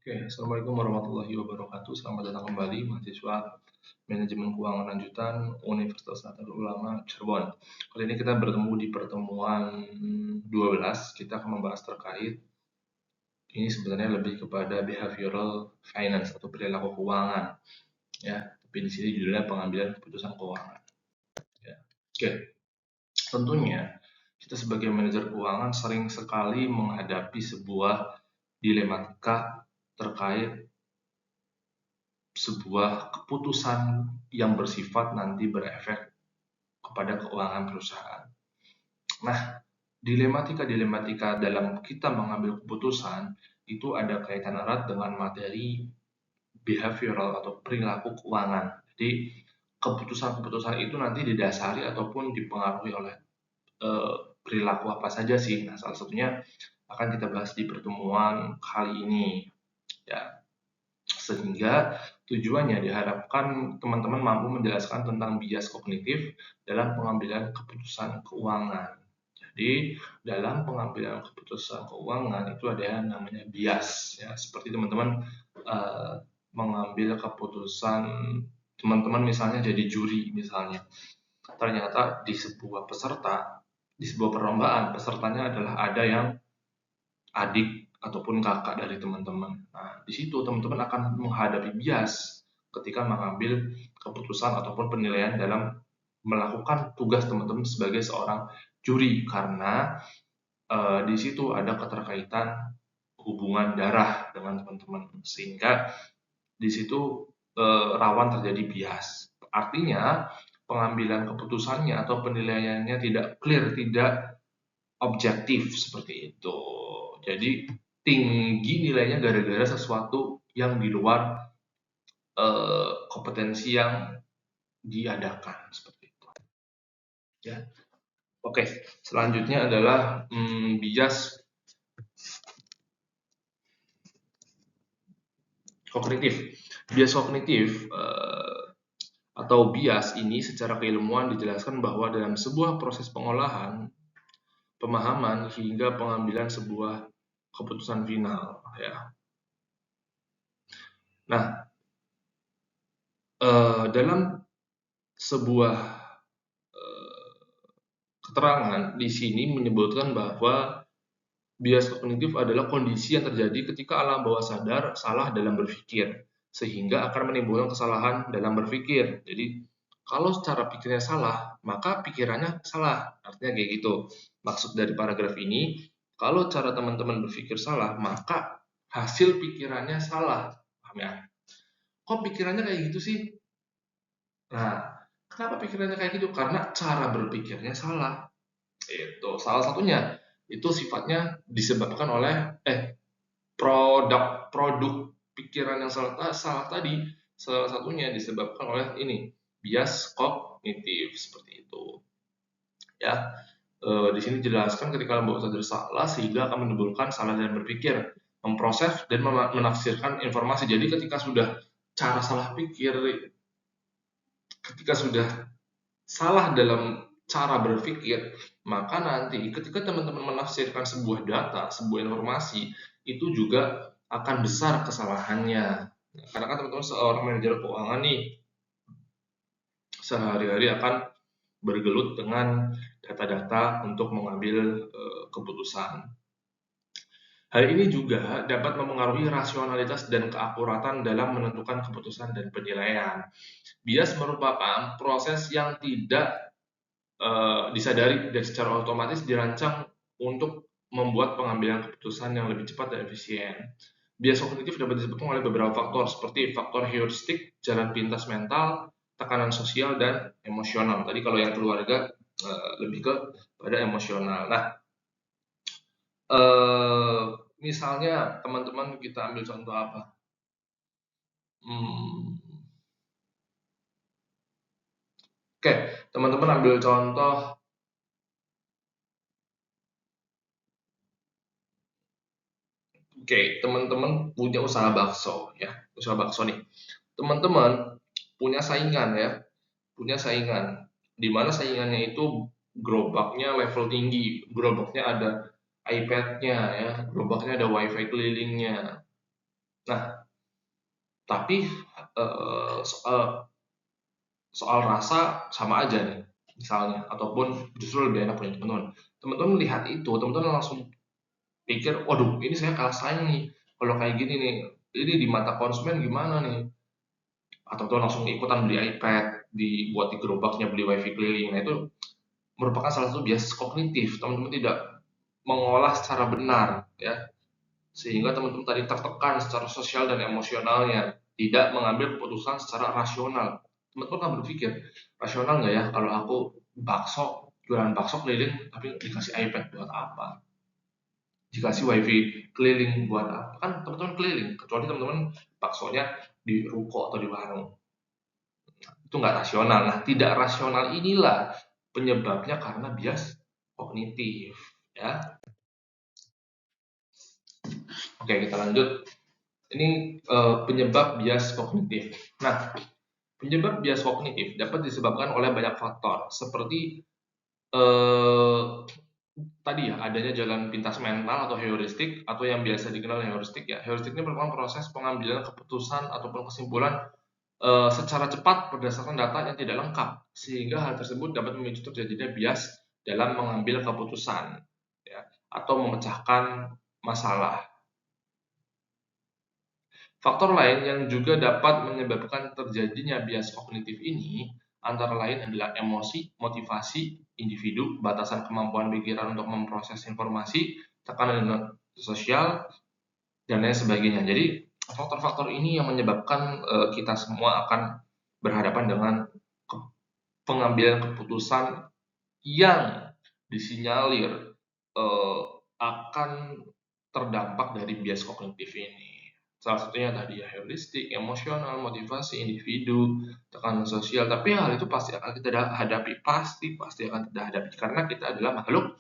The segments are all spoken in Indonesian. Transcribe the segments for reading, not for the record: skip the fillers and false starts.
Oke, Assalamualaikum warahmatullahi wabarakatuh. Selamat datang kembali mahasiswa Manajemen Keuangan Lanjutan Universitas Nahdlatul Ulama Cirebon. Kali ini kita bertemu di pertemuan 12. Kita akan membahas terkait ini sebenarnya lebih kepada behavioral finance atau perilaku keuangan, ya. Tapi di sini judulnya pengambilan keputusan keuangan. Ya. Oke, tentunya kita sebagai manajer keuangan sering sekali menghadapi sebuah dilematika terkait sebuah keputusan yang bersifat nanti berefek kepada keuangan perusahaan. Nah, dilematika dalam kita mengambil keputusan itu ada kaitan erat dengan materi behavioral atau perilaku keuangan. Jadi, keputusan-keputusan itu nanti didasari ataupun dipengaruhi oleh perilaku apa saja sih. Nah, salah satunya akan kita bahas di pertemuan kali ini, ya. Sehingga tujuannya diharapkan teman-teman mampu menjelaskan tentang bias kognitif dalam pengambilan keputusan keuangan. Jadi dalam pengambilan keputusan keuangan itu ada yang namanya bias, ya. Seperti teman-teman mengambil keputusan, teman-teman misalnya jadi juri misalnya. Ternyata di sebuah perlombaan pesertanya adalah ada yang adik ataupun kakak dari teman-teman. Nah, di situ teman-teman akan menghadapi bias ketika mengambil keputusan ataupun penilaian dalam melakukan tugas teman-teman sebagai seorang juri, karena di situ ada keterkaitan hubungan darah dengan teman-teman, sehingga di situ rawan terjadi bias. Artinya pengambilan keputusannya atau penilaiannya tidak clear, tidak objektif seperti itu. Jadi tinggi nilainya gara-gara sesuatu yang di luar kompetensi yang diadakan seperti itu. Ya. Oke, selanjutnya adalah bias kognitif. Bias kognitif atau bias ini secara keilmuan dijelaskan bahwa dalam sebuah proses pengolahan, pemahaman hingga pengambilan sebuah keputusan final, ya. Nah, dalam sebuah keterangan di sini menyebutkan bahwa bias kognitif adalah kondisi yang terjadi ketika alam bawah sadar salah dalam berpikir, sehingga akan menimbulkan kesalahan dalam berpikir. Jadi, kalau cara pikirnya salah, maka pikirannya salah. Artinya kayak gitu. Maksud dari paragraf ini, kalau cara teman-teman berpikir salah, maka hasil pikirannya salah. Paham ya? Kok pikirannya kayak gitu sih? Nah, kenapa pikirannya kayak gitu? Karena cara berpikirnya salah. Itu salah satunya. Itu sifatnya disebabkan oleh produk pikiran yang salah tadi. Salah satunya disebabkan oleh ini, bias kognitif seperti itu. Ya, di sini dijelaskan ketika alam bawah sadar salah sehingga akan menimbulkan salah dalam berpikir, memproses dan menafsirkan informasi. Jadi ketika sudah cara salah pikir, ketika sudah salah dalam cara berpikir, maka nanti ketika teman-teman menafsirkan sebuah data, sebuah informasi, itu juga akan besar kesalahannya. Karena kan teman-teman seorang manajer keuangan nih, sehari-hari akan bergelut dengan data-data untuk mengambil keputusan. Hal ini juga dapat mempengaruhi rasionalitas dan keakuratan dalam menentukan keputusan dan penilaian. Bias merupakan proses yang tidak disadari dan secara otomatis dirancang untuk membuat pengambilan keputusan yang lebih cepat dan efisien. Bias kognitif dapat disebabkan oleh beberapa faktor seperti faktor heuristik, jalan pintas mental, tekanan sosial, dan emosional. Tadi kalau yang keluarga lebih ke pada emosional. Nah, misalnya teman-teman kita ambil contoh apa? Oke, teman-teman ambil contoh teman-teman punya usaha bakso, ya. Usaha bakso nih. Teman-teman punya saingan, ya. Punya saingan. Di mana saingannya itu gerobaknya level tinggi, gerobaknya ada iPad-nya, ya. Gerobaknya ada WiFi kelilingnya. Nah, tapi soal rasa sama aja nih, misalnya, ataupun justru lebih enak punya teman-teman. Teman-teman melihat itu, teman-teman langsung pikir, waduh, ini saya kalah saing nih, kalau kayak gini nih, ini di mata konsumen gimana nih? Atau tuh langsung ikutan beli iPad, dibuat di gerobaknya, beli wifi keliling. Nah, itu merupakan salah satu bias kognitif. Teman-teman tidak mengolah secara benar, ya, sehingga teman-teman tadi tertekan secara sosial dan emosionalnya, tidak mengambil keputusan secara rasional. Teman-teman kan berpikir, rasional nggak ya kalau aku jualan bakso keliling, tapi dikasih iPad buat apa? Dikasih wifi keliling buat apa? Kan teman-teman keliling, kecuali teman-teman baksonya di ruko atau di warung. Itu nggak rasional. Nah, tidak rasional inilah penyebabnya karena bias kognitif. Ya, oke, kita lanjut. Ini penyebab bias kognitif. Nah, penyebab bias kognitif dapat disebabkan oleh banyak faktor, seperti eh, tadi ya, adanya jalan pintas mental atau heuristik, atau yang biasa dikenal heuristik ya. Heuristik ini merupakan proses pengambilan keputusan ataupun kesimpulan secara cepat berdasarkan data yang tidak lengkap, sehingga hal tersebut dapat memicu terjadinya bias dalam mengambil keputusan, ya, atau memecahkan masalah. Faktor lain yang juga dapat menyebabkan terjadinya bias kognitif ini antara lain adalah emosi, motivasi individu, batasan kemampuan pikiran untuk memproses informasi, tekanan sosial, dan lain sebagainya. Jadi faktor-faktor ini yang menyebabkan kita semua akan berhadapan dengan pengambilan keputusan yang disinyalir akan terdampak dari bias kognitif ini. Salah satunya tadi ya heuristik, emosional, motivasi individu, tekanan sosial. Tapi hal itu pasti akan kita hadapi, pasti akan kita hadapi karena kita adalah makhluk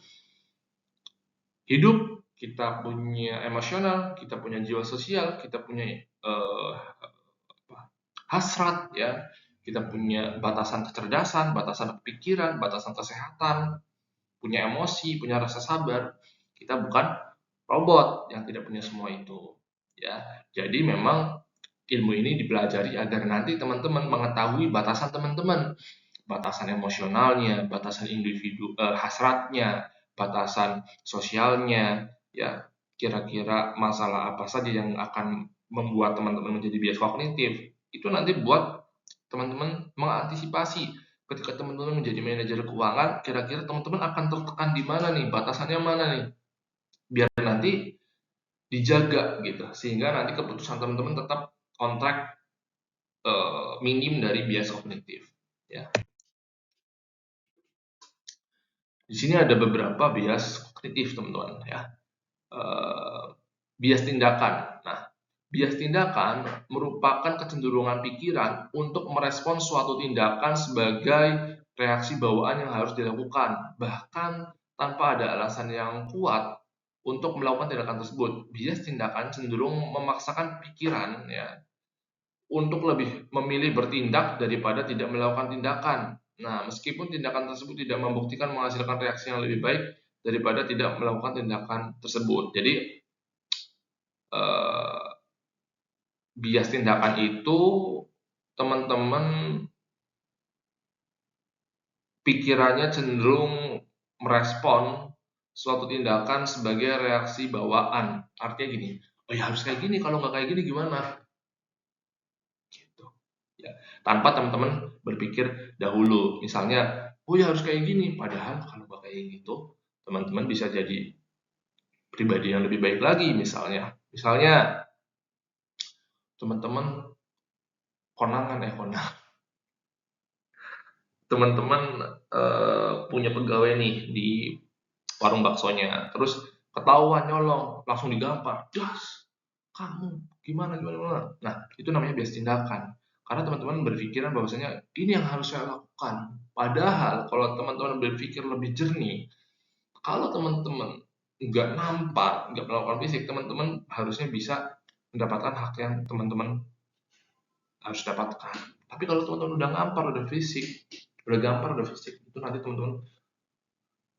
hidup. Kita punya emosional, kita punya jiwa sosial, kita punya hasrat, ya, kita punya batasan kecerdasan, batasan pikiran, batasan kesehatan, punya emosi, punya rasa sabar. Kita bukan robot yang tidak punya semua itu, ya. Jadi memang ilmu ini dipelajari agar nanti teman-teman mengetahui batasan teman-teman, batasan emosionalnya, batasan individu, hasratnya, batasan sosialnya, ya. Kira-kira masalah apa saja yang akan membuat teman-teman menjadi bias kognitif. Itu nanti buat teman-teman mengantisipasi ketika teman-teman menjadi manajer keuangan, kira-kira teman-teman akan tertekan di mana nih, batasannya mana nih, biar nanti dijaga gitu, sehingga nanti keputusan teman-teman tetap on track, minim dari bias kognitif. Ya, di sini ada beberapa bias kognitif teman-teman ya. Bias tindakan. Nah, bias tindakan merupakan kecenderungan pikiran untuk merespon suatu tindakan sebagai reaksi bawaan yang harus dilakukan, bahkan tanpa ada alasan yang kuat untuk melakukan tindakan tersebut. Bias tindakan cenderung memaksakan pikiran, ya, untuk lebih memilih bertindak daripada tidak melakukan tindakan. Nah, meskipun tindakan tersebut tidak membuktikan menghasilkan reaksi yang lebih baik daripada tidak melakukan tindakan tersebut. Jadi, eh, bias tindakan itu teman-teman pikirannya cenderung merespon suatu tindakan sebagai reaksi bawaan. Artinya gini, oh ya harus kayak gini, kalau nggak kayak gini gimana? Gitu. Ya. Tanpa teman-teman berpikir dahulu, misalnya, oh ya harus kayak gini, padahal kalau nggak kayak gitu, teman-teman bisa jadi pribadi yang lebih baik lagi, misalnya teman-teman konangan, teman-teman punya pegawai nih di warung baksonya, terus ketahuan nyolong, langsung digampar, das, kamu gimana gimana gimana. Nah, itu namanya bias tindakan. Karena teman-teman berpikiran bahwasanya ini yang harus saya lakukan. Padahal kalau teman-teman berpikir lebih jernih, kalau teman-teman nggak nampar, nggak melakukan fisik, teman-teman harusnya bisa mendapatkan hak yang teman-teman harus dapatkan. Tapi kalau teman-teman udah ngampar, udah fisik, udah gampar, udah fisik, itu nanti teman-teman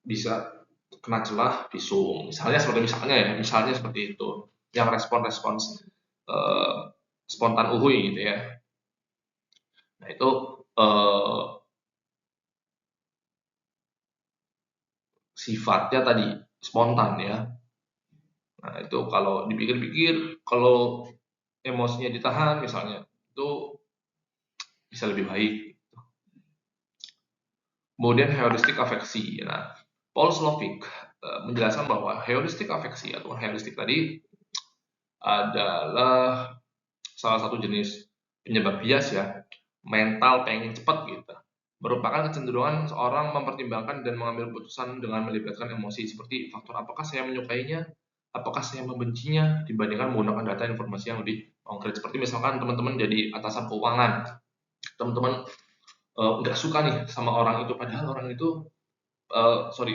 bisa kena celah visum. Misalnya seperti itu, yang respon-respons spontan uhui gitu ya. Nah itu sifatnya tadi spontan ya. Nah itu kalau dipikir-pikir, kalau emosinya ditahan misalnya, itu bisa lebih baik. Kemudian heuristik afeksi. Nah, Paul Slovic menjelaskan bahwa heuristik afeksi atau heuristik tadi adalah salah satu jenis penyebab bias ya, mental pengen cepat gitu. Merupakan kecenderungan seorang mempertimbangkan dan mengambil keputusan dengan melibatkan emosi seperti faktor apakah saya menyukainya, apakah saya membencinya, dibandingkan menggunakan data informasi yang lebih konkret. Seperti misalkan teman-teman jadi atasan keuangan, teman-teman nggak suka nih sama orang itu, padahal orang itu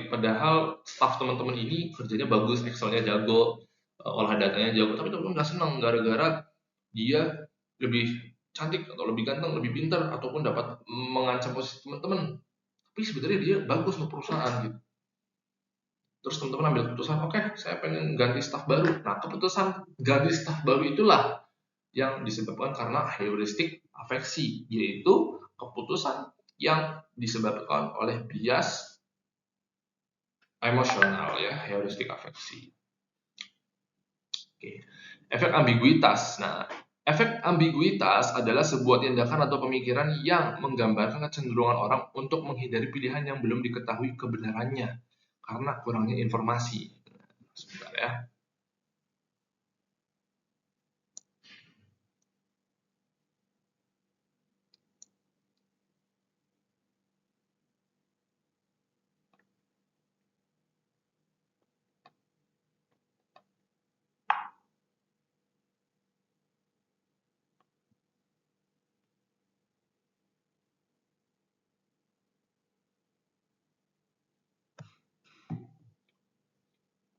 padahal staff teman-teman ini kerjanya bagus, Excelnya jago, olah datanya jago, tapi teman-teman nggak senang gara-gara dia lebih cantik atau lebih ganteng, lebih pintar, ataupun dapat mengancam posisi teman-teman. Tapi sebenarnya dia bagus untuk perusahaan gitu. Terus teman-teman ambil keputusan, oke, saya pengen ganti staff baru. Nah, keputusan ganti staff baru itulah yang disebabkan karena heuristik afeksi, yaitu keputusan yang disebabkan oleh bias emosional ya, heuristik afeksi. Oke. Efek ambiguitas. Nah, efek ambiguitas adalah sebuah tindakan atau pemikiran yang menggambarkan kecenderungan orang untuk menghindari pilihan yang belum diketahui kebenarannya karena kurangnya informasi. Sebentar ya.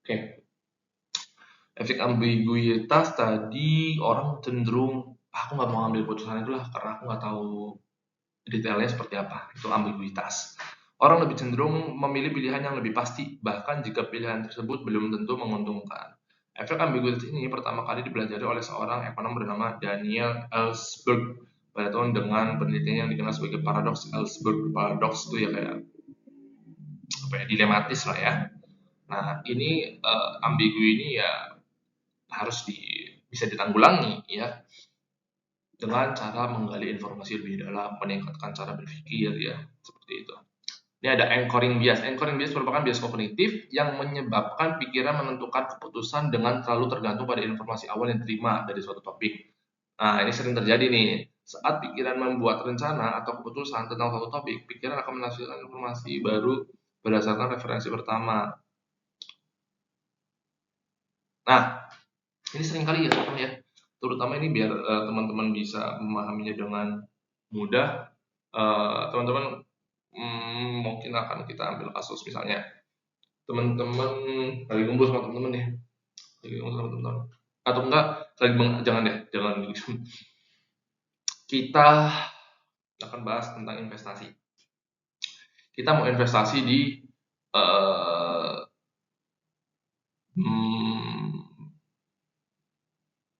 Oke. Efek ambiguitas tadi orang cenderung aku nggak mau ambil keputusan itu lah karena aku nggak tahu detailnya seperti apa. Itu ambiguitas. Orang lebih cenderung memilih pilihan yang lebih pasti, bahkan jika pilihan tersebut belum tentu menguntungkan. Efek ambiguitas ini pertama kali dipelajari oleh seorang ekonom bernama Daniel Ellsberg pada tahun dengan penelitian yang dikenal sebagai paradoks Ellsberg. Paradoks itu ya kayak apa ya, dilematis lah ya. Nah, ini ambigu ini ya harus bisa ditanggulangi ya dengan cara menggali informasi lebih dalam, meningkatkan cara berpikir ya, seperti itu. Ini ada anchoring bias. Anchoring bias merupakan bias kognitif yang menyebabkan pikiran menentukan keputusan dengan terlalu tergantung pada informasi awal yang diterima dari suatu topik. Nah, ini sering terjadi nih. Saat pikiran membuat rencana atau keputusan tentang suatu topik, pikiran akan menghasilkan informasi baru berdasarkan referensi pertama. Nah, ini sering kali ya, teman-teman ya. Terutama ini biar teman-teman bisa memahaminya dengan mudah. Teman-teman mungkin akan kita ambil kasus misalnya teman-teman lagi ngumpul sama teman-teman ya, lagi ngumpul sama teman-teman, atau enggak lagi jangan deh, jangan gitu. Kita akan bahas tentang investasi. Kita mau investasi di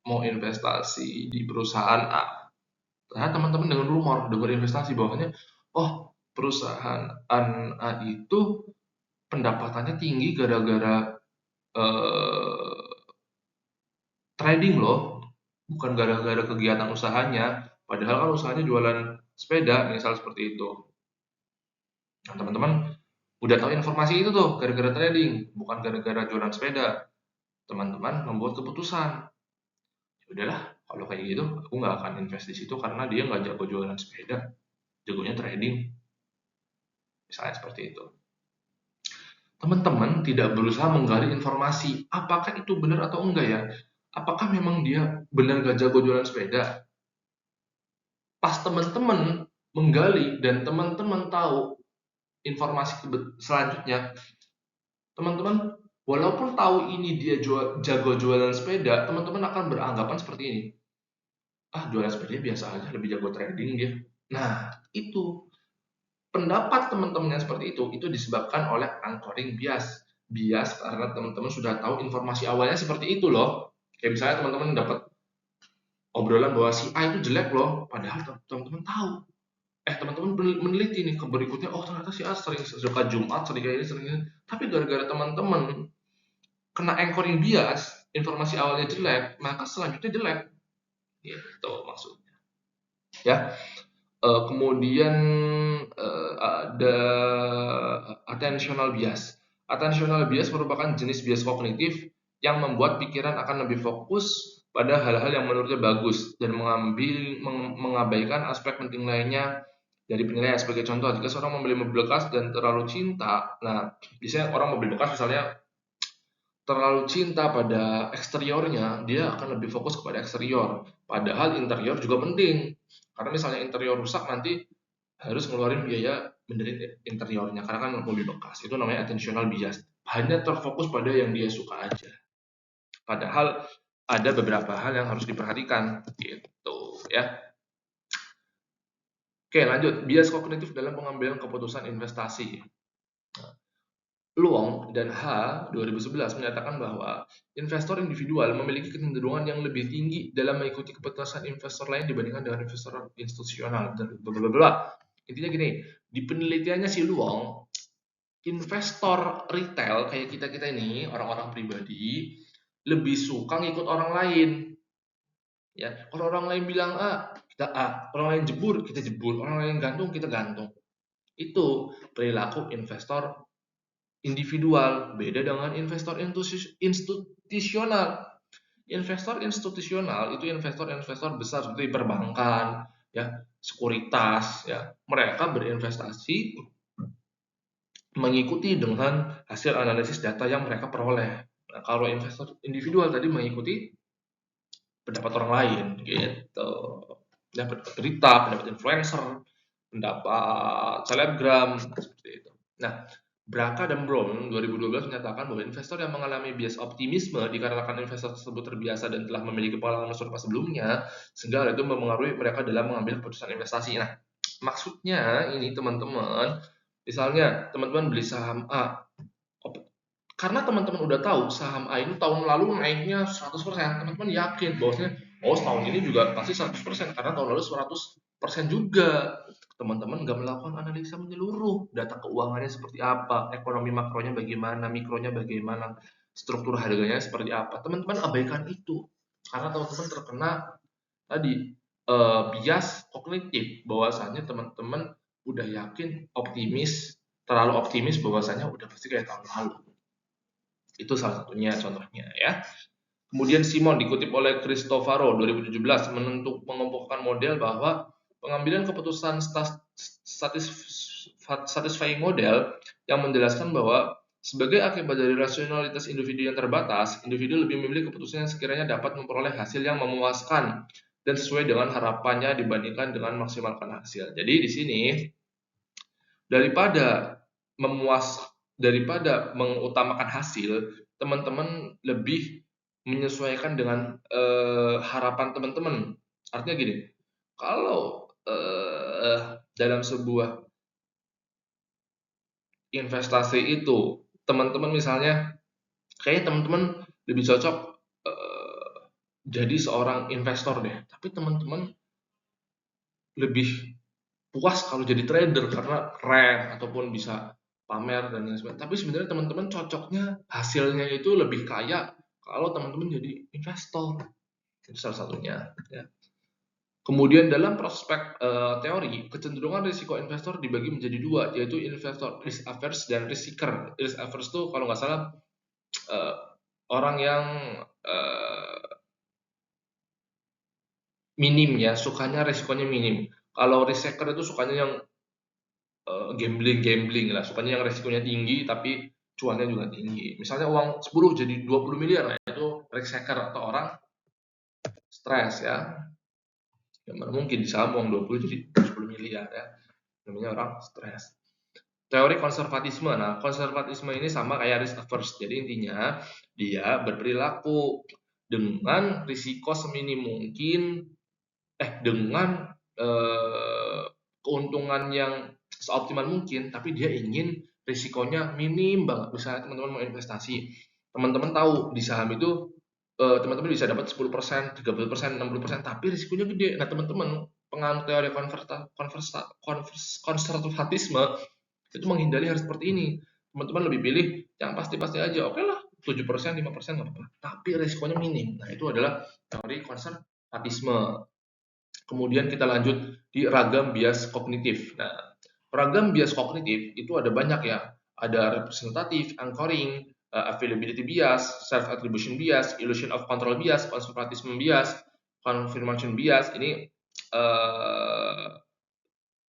mau investasi di perusahaan A. Ternyata teman-teman dengar investasi bahwanya, oh perusahaan A itu pendapatannya tinggi gara-gara trading loh, bukan gara-gara kegiatan usahanya. Padahal kan usahanya jualan sepeda, misal seperti itu. Nah, teman-teman udah tahu informasi itu tuh gara-gara trading, bukan gara-gara jualan sepeda. Teman-teman membuat keputusan, ya udahlah, kalau kayak gitu aku nggak akan invest di situ karena dia nggak jago jualan sepeda, jagonya trading, misalnya seperti itu. Teman-teman tidak berusaha menggali informasi apakah itu benar atau enggak ya, apakah memang dia benar nggak jago jualan sepeda. Pas teman-teman menggali dan teman-teman tahu informasi selanjutnya, teman-teman walaupun tahu ini dia jago jualan sepeda, teman-teman akan beranggapan seperti ini, ah jualan sepeda biasa aja, lebih jago trading dia. Nah, itu pendapat teman-teman yang seperti itu disebabkan oleh anchoring bias. Bias karena teman-teman sudah tahu informasi awalnya seperti itu loh. Kayak misalnya teman-teman dapat obrolan bahwa si A itu jelek loh, padahal teman-teman tahu. Teman-teman meneliti nih ke berikutnya, oh ternyata si A sering suka Jumat, sering kayak ini, sering ini. Tapi gara-gara teman-teman kena anchoring bias, informasi awalnya jelek, maka selanjutnya jelek. Gitu maksudnya. Ya. Kemudian ada attentional bias. Attentional bias merupakan jenis bias kognitif yang membuat pikiran akan lebih fokus pada hal-hal yang menurutnya bagus dan mengabaikan aspek penting lainnya dari penilaian. Sebagai contoh, jika seorang membeli mobil bekas dan terlalu cinta, nah biasanya orang mobil bekas misalnya terlalu cinta pada eksteriornya, dia akan lebih fokus kepada eksterior. Padahal interior juga penting. Karena misalnya interior rusak, nanti harus ngeluarin biaya benerin interiornya. Karena kan mobil bekas. Itu namanya attentional bias. Hanya terfokus pada yang dia suka aja. Padahal ada beberapa hal yang harus diperhatikan. Gitu ya. Oke, lanjut. Bias kognitif dalam pengambilan keputusan investasi. Luong dan H 2011 menyatakan bahwa investor individual memiliki kecenderungan yang lebih tinggi dalam mengikuti keputusan investor lain dibandingkan dengan investor institusional dan blablabla. Intinya gini, di penelitiannya si Luong, investor retail kayak kita-kita ini, orang-orang pribadi, lebih suka ngikut orang lain. Ya, kalau orang lain bilang A, kita A, orang lain jebur, kita jebur, orang lain gantung, kita gantung. Itu perilaku investor individual, beda dengan investor institusional. Investor institusional itu investor-investor besar seperti perbankan, ya, sekuritas, ya. Mereka berinvestasi mengikuti dengan hasil analisis data yang mereka peroleh. Nah, kalau investor individual tadi mengikuti pendapat orang lain, gitu. Dapat berita, pendapat influencer, pendapat selebgram, seperti itu. Nah, Braka dan Brown 2012 menyatakan bahwa investor yang mengalami bias optimisme dikarenakan investor tersebut terbiasa dan telah memiliki pengalaman serupa sebelumnya, sehingga hal itu mempengaruhi mereka dalam mengambil keputusan investasi. Nah, maksudnya ini teman-teman, misalnya teman-teman beli saham A, karena teman-teman udah tahu saham A ini tahun lalu naiknya 100%, teman-teman yakin bahwasanya oh setahun ini juga pasti 100% karena tahun lalu 100% juga. Teman-teman nggak melakukan analisa menyeluruh, data keuangannya seperti apa, ekonomi makronya bagaimana, mikronya bagaimana, struktur harganya seperti apa. Teman-teman abaikan itu karena teman-teman terkena tadi bias kognitif bahwasanya teman-teman udah yakin terlalu optimis bahwasanya udah pasti kayak tahun lalu. Itu salah satunya contohnya ya. Kemudian Simon dikutip oleh Cristofaro 2017 mengemukakan model bahwa pengambilan keputusan satisfying model yang menjelaskan bahwa sebagai akibat dari rasionalitas individu yang terbatas, individu lebih memilih keputusan yang sekiranya dapat memperoleh hasil yang memuaskan dan sesuai dengan harapannya dibandingkan dengan maksimalkan hasil. Jadi di sini daripada mengutamakan hasil, teman-teman lebih menyesuaikan dengan harapan teman-teman. Artinya gini, kalau dalam sebuah investasi itu teman-teman misalnya, kayaknya teman-teman lebih cocok jadi seorang investor deh. Tapi teman-teman lebih puas kalau jadi trader karena keren ataupun bisa pamer dan lain sebagainya. Tapi sebenarnya teman-teman cocoknya hasilnya itu lebih kaya kalau teman-teman jadi investor. Itu salah satunya. Ya. Kemudian dalam prospek teori, kecenderungan risiko investor dibagi menjadi dua, yaitu investor risk averse dan risk seeker. Risk averse itu kalau nggak salah orang yang minim ya, sukanya risikonya minim. Kalau risk seeker itu sukanya yang gambling lah, sukanya yang resikonya tinggi tapi cuannya juga tinggi. Misalnya uang 10 jadi 20 miliar, nah itu risk seeker atau orang stres ya. Yang mana mungkin di saham uang 20 jadi 10 miliar ya. Namanya orang stres. Teori konservatisme. Nah, konservatisme ini sama kayak risk averse. Jadi intinya dia berperilaku dengan risiko seminim mungkin dengan keuntungan yang seoptimal mungkin, tapi dia ingin risikonya minim banget. Misalnya teman-teman mau investasi, teman-teman tahu di saham itu teman-teman bisa dapat 10%, 30%, 60%, tapi risikonya gede. Nah, teman-teman penganut teori konservatisme itu menghindari hal seperti ini. Teman-teman lebih pilih yang pasti-pasti aja. Oke lah, 7%, 5% nggak apa-apa. Tapi risikonya minim. Nah, itu adalah teori konservatisme. Kemudian kita lanjut di ragam bias kognitif. Nah, ragam bias kognitif itu ada banyak ya. Ada representatif, anchoring, availability bias, self-attribution bias, illusion of control bias, conservatism bias, confirmation bias. Ini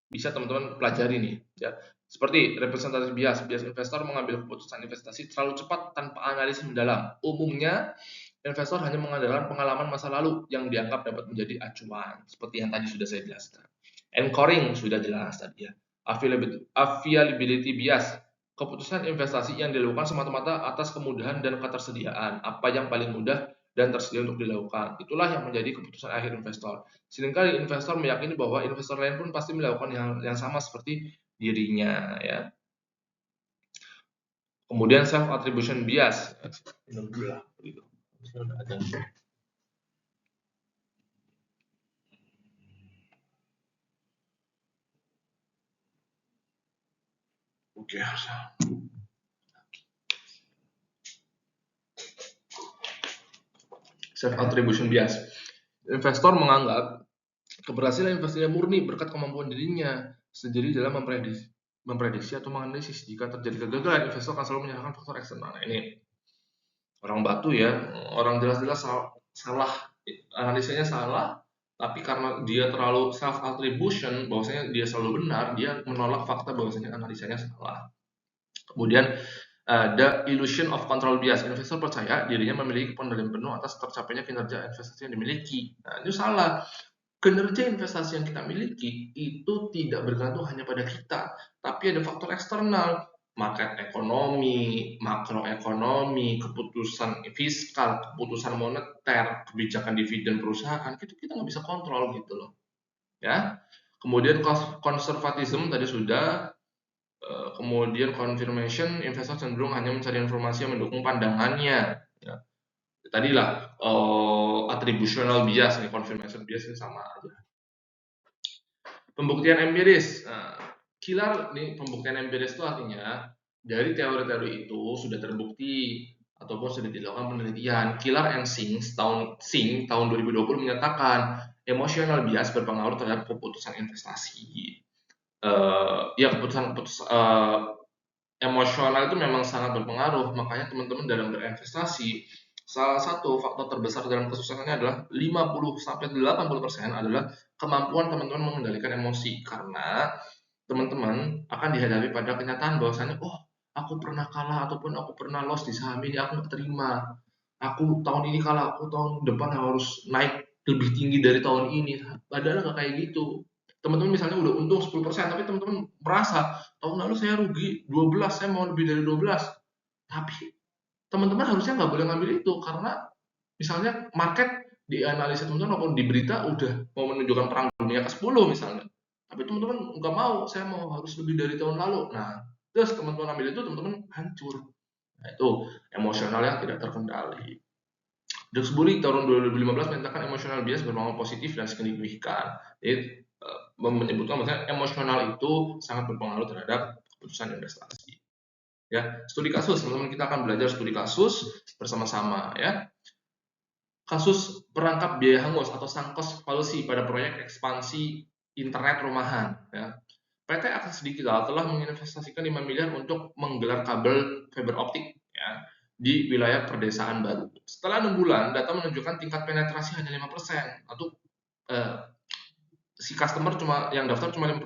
bisa teman-teman pelajari nih. Ya. Seperti representatif bias, bias investor mengambil keputusan investasi terlalu cepat tanpa analisis mendalam. Umumnya, investor hanya mengandalkan pengalaman masa lalu yang dianggap dapat menjadi acuan, seperti yang tadi sudah saya jelaskan. Anchoring sudah jelas tadi ya. Availability bias, keputusan investasi yang dilakukan semata-mata atas kemudahan dan ketersediaan. Apa yang paling mudah dan tersedia untuk dilakukan. Itulah yang menjadi keputusan akhir investor. Seringkali investor meyakini bahwa investor lain pun pasti melakukan yang sama seperti dirinya ya. Kemudian self attribution bias. Oke. Self attribution bias. Investor menganggap keberhasilan investasinya murni berkat kemampuan dirinya sendiri dalam memprediksi atau menganalisis. Jika terjadi kegagalan, investor akan selalu menyalahkan faktor eksternal. Nah, ini orang batu ya, orang jelas-jelas salah, analisanya salah, tapi karena dia terlalu self attribution bahwasanya dia selalu benar, dia menolak fakta bahwasanya analisanya salah. Kemudian ada illusion of control bias. Investor percaya dirinya memiliki kendali penuh atas tercapainya kinerja investasi yang dimiliki. Nah, itu salah. Kinerja investasi yang kita miliki itu tidak bergantung hanya pada kita, tapi ada faktor eksternal, market ekonomi, makroekonomi, keputusan fiskal, keputusan moneter, kebijakan dividen perusahaan, itu kita nggak bisa kontrol gitu loh. Ya. Kemudian konservatisme tadi sudah, kemudian confirmation, investor cenderung hanya mencari informasi yang mendukung pandangannya. Ya. Tadilah attributional bias, nih confirmation bias ini sama aja. Pembuktian empiris. Nah, Kilar nih, pembuktian empiris itu artinya dari teori-teori itu sudah terbukti ataupun sudah dilakukan penelitian. Kilar and Singh tahun 2020 menyatakan emotional bias berpengaruh terhadap keputusan investasi. Keputusan emosional itu memang sangat berpengaruh. Makanya teman-teman dalam berinvestasi, salah satu faktor terbesar dalam kesuksesannya adalah 50-80% adalah kemampuan teman-teman mengendalikan emosi, karena teman-teman akan dihadapi pada kenyataan bahwasanya aku pernah kalah ataupun aku pernah loss di saham ini, aku nggak terima, aku tahun ini kalah, aku tahun depan harus naik lebih tinggi dari tahun ini. Padahal nggak kayak gitu. Teman-teman misalnya udah untung 10%, tapi teman-teman merasa tahun lalu saya rugi 12, saya mau lebih dari 12. Tapi teman-teman harusnya nggak boleh ngambil itu, karena misalnya market di analisa teman-teman maupun di berita udah mau menunjukkan perang dunia ke-10 misalnya. Tapi teman-teman nggak mau, saya mau harus lebih dari tahun lalu. Nah, terus teman-teman ambil itu, teman-teman hancur. Nah, itu emosional yang tidak terkendali. Duxbury tahun 2015 menyatakan emosional bias berpengaruh positif dan signifikan. Jadi menyebutkan bahwa emosional itu sangat berpengaruh terhadap keputusan investasi. Ya, studi kasus, teman-teman, kita akan belajar studi kasus bersama-sama ya. Kasus perangkap biaya hangus atau sunk cost fallacy pada proyek ekspansi internet rumahan ya. PT Akses Digital telah menginvestasikan 5 miliar untuk menggelar kabel fiber optik ya di wilayah perdesaan baru. Setelah 6 bulan, data menunjukkan tingkat penetrasi hanya 5%, atau si customer yang daftar cuma 5%,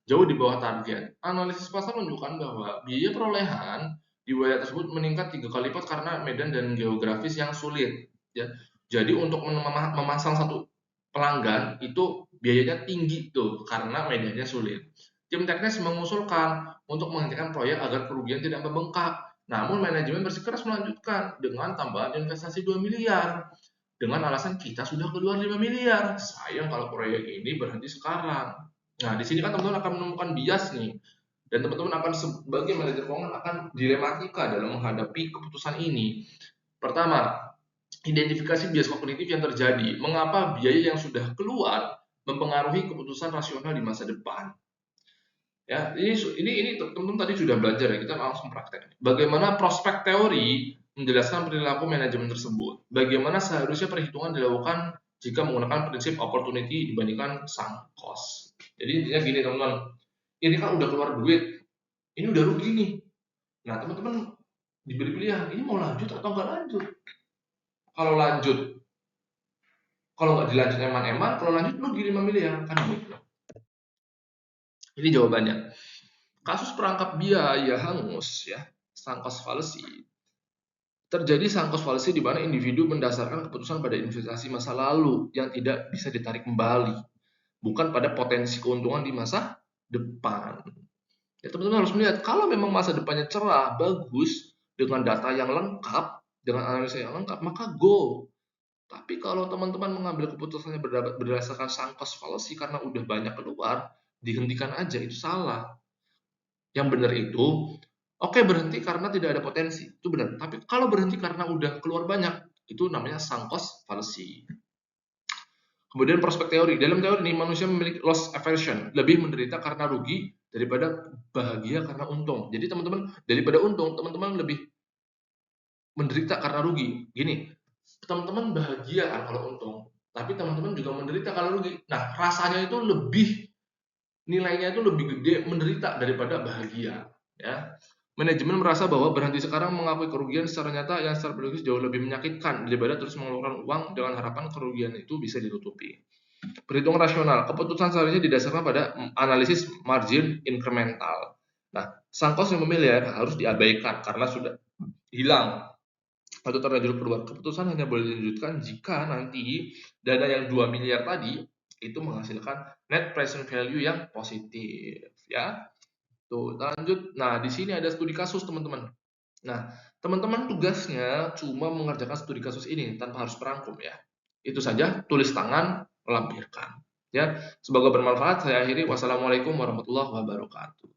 jauh di bawah target. Analisis pasar menunjukkan bahwa biaya perolehan di wilayah tersebut meningkat 3 kali lipat karena medan dan geografis yang sulit. Ya. Jadi untuk memasang satu pelanggan itu biayanya tinggi tuh karena medannya sulit. Tim teknis mengusulkan untuk menghentikan proyek agar kerugian tidak membengkak. Namun manajemen bersikeras melanjutkan dengan tambahan investasi 2 miliar. Dengan alasan kita sudah keluar 5 miliar. Sayang kalau proyek ini berhenti sekarang. Nah, di sini kan teman-teman akan menemukan bias nih. Dan teman-teman akan sebagai manajer keuangan akan dilematika dalam menghadapi keputusan ini. Pertama, identifikasi bias kognitif yang terjadi. Mengapa biaya yang sudah keluar mempengaruhi keputusan rasional di masa depan? Ya, ini teman-teman tadi sudah belajar ya, kita langsung praktek. Bagaimana prospek teori menjelaskan perilaku manajemen tersebut? Bagaimana seharusnya perhitungan dilakukan jika menggunakan prinsip opportunity dibandingkan sunk cost? Jadi intinya gini teman-teman, ini kan udah keluar duit, ini udah rugi nih. Nah teman-teman diberi pilihan, ini mau lanjut atau nggak lanjut? Kalau lanjut, kalau nggak dilanjut eman-eman, kalau lanjut rugi 5 miliar kan gitu. Ini jawabannya. Kasus perangkap biaya hangus ya, sunk cost fallacy. Terjadi sunk cost fallacy di mana individu mendasarkan keputusan pada investasi masa lalu yang tidak bisa ditarik kembali, bukan pada potensi keuntungan di masa depan. Ya, teman-teman harus melihat kalau memang masa depannya cerah, bagus, dengan data yang lengkap, dengan analisa yang lengkap, maka go. Tapi kalau teman-teman mengambil keputusannya berdasarkan sunk cost fallacy karena udah banyak keluar, dihentikan aja, itu salah. Yang benar itu, oke berhenti karena tidak ada potensi, itu benar. Tapi kalau berhenti karena udah keluar banyak, itu namanya sunk cost fallacy. Kemudian prospek teori. Dalam teori ini manusia memiliki loss aversion, lebih menderita karena rugi daripada bahagia karena untung. Jadi teman-teman daripada untung, teman-teman lebih menderita karena rugi. Gini, teman-teman bahagia kan kalau untung, tapi teman-teman juga menderita kalau rugi. Nah, rasanya itu lebih nilainya itu lebih gede menderita daripada bahagia, ya. Manajemen merasa bahwa berhenti sekarang mengakui kerugian secara nyata yang secara biologis jauh lebih menyakitkan daripada terus mengeluarkan uang dengan harapan kerugian itu bisa ditutupi. Perhitungan rasional, keputusan seharusnya didasarkan pada analisis margin incremental. Nah, sang cost yang memiliar harus diabaikan karena sudah hilang atau terlanjur keluar. Keputusan hanya boleh dilanjutkan jika nanti dana yang 2 miliar tadi itu menghasilkan net present value yang positif, ya. Tuh, lanjut. Nah, di sini ada studi kasus, teman-teman. Nah, teman-teman tugasnya cuma mengerjakan studi kasus ini tanpa harus merangkum ya. Itu saja, tulis tangan, lampirkan. Ya, semoga bermanfaat. Saya akhiri. Wassalamualaikum warahmatullahi wabarakatuh.